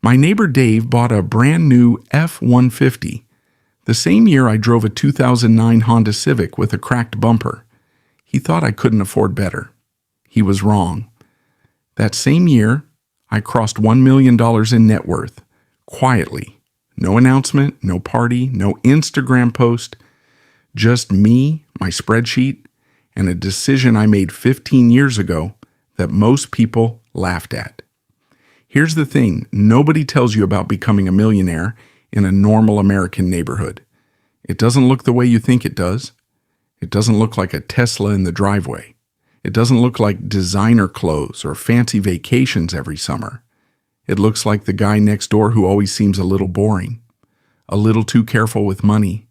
My neighbor Dave bought a brand new F-150. The same year I drove a 2009 Honda Civic with a cracked bumper. He thought I couldn't afford better. He was wrong. That same year, I crossed $1 million in net worth, quietly. No announcement, no party, no Instagram post, just me, my spreadsheet, and a decision I made 15 years ago that most people laughed at. Here's the thing, nobody tells you about becoming a millionaire in a normal American neighborhood. It doesn't look the way you think it does. It doesn't look like a Tesla in the driveway. It doesn't look like designer clothes or fancy vacations every summer. It looks like the guy next door who always seems a little boring, a little too careful with money,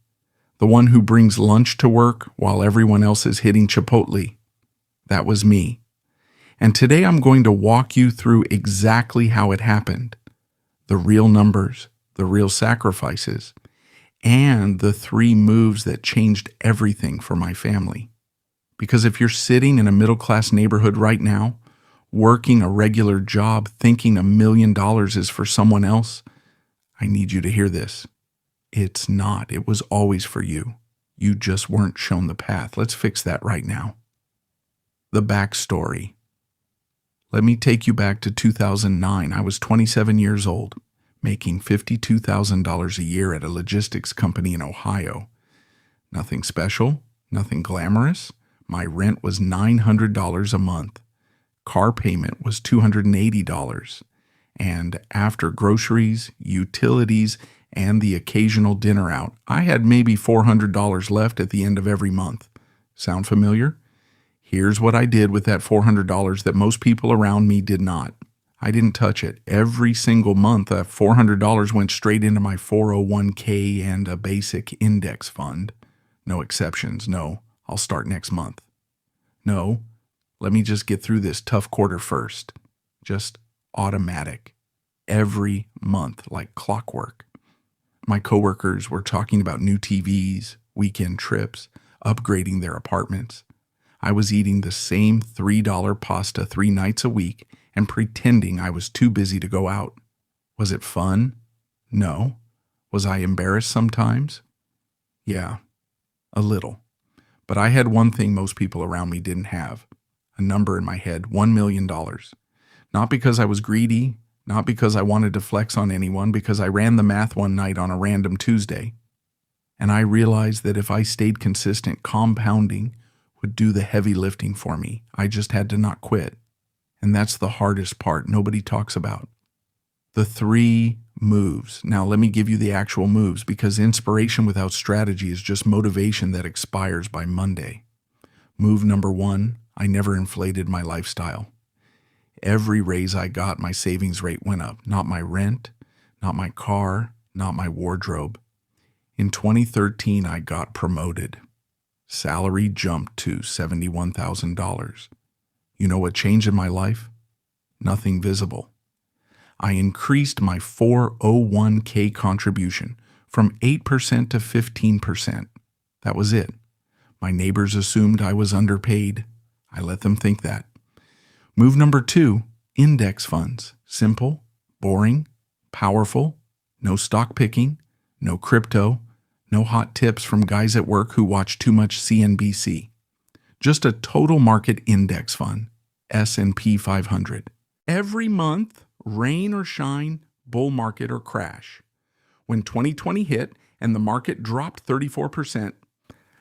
the one who brings lunch to work while everyone else is hitting Chipotle. That was me. And today I'm going to walk you through exactly how it happened. The real numbers, the real sacrifices, and the 3 moves that changed everything for my family. Because if you're sitting in a middle-class neighborhood right now, working a regular job, thinking $1 million is for someone else, I need you to hear this. It's not. It was always for you. You just weren't shown the path. Let's fix that right now. The backstory. Let me take you back to 2009. I was 27 years old, making $52,000 a year at a logistics company in Ohio. Nothing special, nothing glamorous. My rent was $900 a month. Car payment was $280. And after groceries, utilities, and the occasional dinner out, I had maybe $400 left at the end of every month. Sound familiar? Here's what I did with that $400 that most people around me did not. I didn't touch it. Every single month, that $400 went straight into my 401k and a basic index fund. No exceptions. No, I'll start next month. No, let me just get through this tough quarter first. Just automatic. Every month, like clockwork. My coworkers were talking about new TVs, weekend trips, upgrading their apartments. I was eating the same $3 pasta 3 nights a week and pretending I was too busy to go out. Was it fun? No. Was I embarrassed sometimes? Yeah, a little. But I had one thing most people around me didn't have. A number in my head, $1 million. Not because I was greedy, not because I wanted to flex on anyone, because I ran the math one night on a random Tuesday. And I realized that if I stayed consistent, compounding would do the heavy lifting for me. I just had to not quit. And that's the hardest part nobody talks about. The 3 moves. Now let me give you the actual moves, because inspiration without strategy is just motivation that expires by Monday. Move number 1, I never inflated my lifestyle. Every raise I got, my savings rate went up. Not my rent, not my car, not my wardrobe. In 2013, I got promoted. Salary jumped to $71,000. You know what changed in my life? Nothing visible. I increased my 401k contribution from 8% to 15%. That was it. My neighbors assumed I was underpaid. I let them think that. Move number 2, index funds. Simple, boring, powerful, no stock picking, no crypto, no hot tips from guys at work who watch too much CNBC. Just a total market index fund, S&P 500. Every month, rain or shine, bull market or crash. When 2020 hit and the market dropped 34%,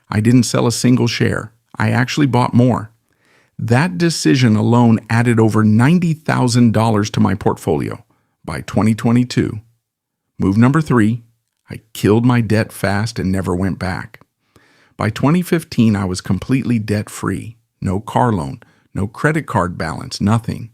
I didn't sell a single share. I actually bought more. That decision alone added over $90,000 to my portfolio by 2022. Move number 3, I killed my debt fast and never went back. By 2015, I was completely debt-free. No car loan, no credit card balance, nothing.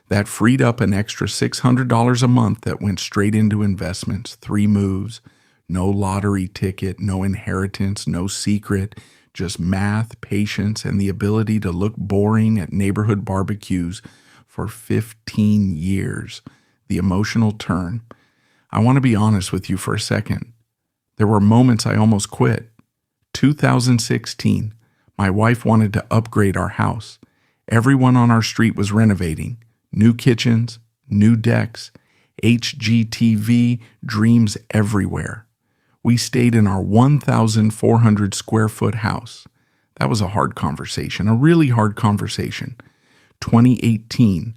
That freed up an extra $600 a month that went straight into investments. 3 moves, no lottery ticket, no inheritance, no secret, just math, patience, and the ability to look boring at neighborhood barbecues for 15 years. The emotional turn. I want to be honest with you for a second. There were moments I almost quit. 2016, my wife wanted to upgrade our house. Everyone on our street was renovating. New kitchens, new decks, HGTV, dreams everywhere. We stayed in our 1,400 square foot house. That was a hard conversation, a really hard conversation. 2018,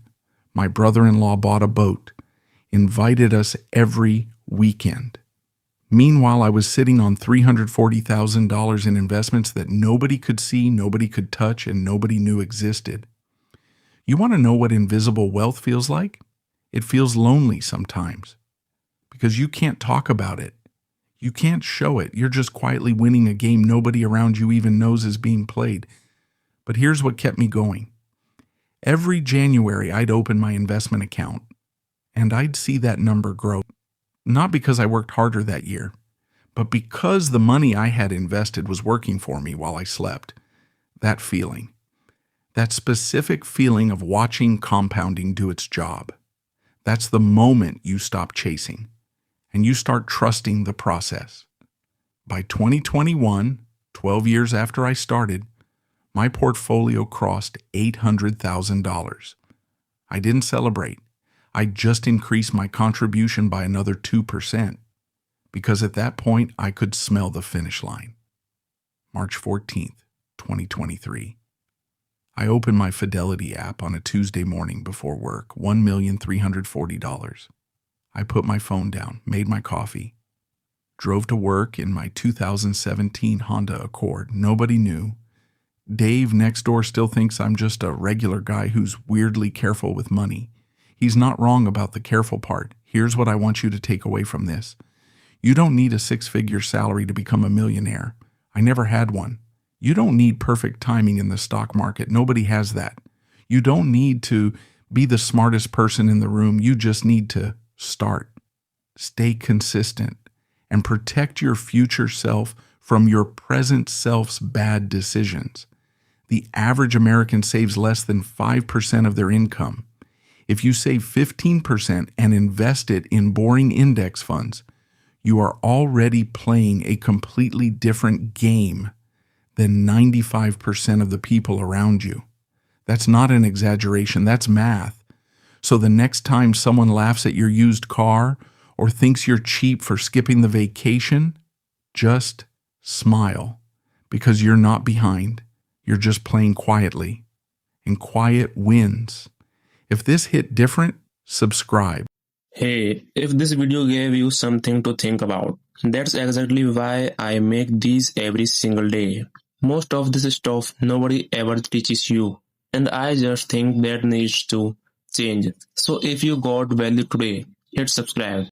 my brother-in-law bought a boat, invited us every weekend. Meanwhile, I was sitting on $340,000 in investments that nobody could see, nobody could touch, and nobody knew existed. You want to know what invisible wealth feels like? It feels lonely sometimes because you can't talk about it. You can't show it. You're just quietly winning a game nobody around you even knows is being played. But here's what kept me going. Every January, I'd open my investment account, and I'd see that number grow. Not because I worked harder that year, but because the money I had invested was working for me while I slept. That feeling. That specific feeling of watching compounding do its job. That's the moment you stop chasing and you start trusting the process. By 2021, 12 years after I started, my portfolio crossed $800,000. I didn't celebrate. I just increased my contribution by another 2% because at that point I could smell the finish line. March 14th, 2023. I opened my Fidelity app on a Tuesday morning before work, $1,340,000. I put my phone down, made my coffee, drove to work in my 2017 Honda Accord. Nobody knew. Dave next door still thinks I'm just a regular guy who's weirdly careful with money. He's not wrong about the careful part. Here's what I want you to take away from this. You don't need a 6-figure salary to become a millionaire. I never had one. You don't need perfect timing in the stock market. Nobody has that. You don't need to be the smartest person in the room. You just need to start. Stay consistent and protect your future self from your present self's bad decisions. The average American saves less than 5% of their income. If you save 15% and invest it in boring index funds, you are already playing a completely different game than 95% of the people around you. That's not an exaggeration, that's math. So the next time someone laughs at your used car or thinks you're cheap for skipping the vacation, just smile because you're not behind. You're just playing quietly, and quiet wins. If this hit different, subscribe. Hey, if this video gave you something to think about, that's exactly why I make these every single day. Most of this stuff nobody ever teaches you, and I just think that needs to change. So if you got value today, hit subscribe.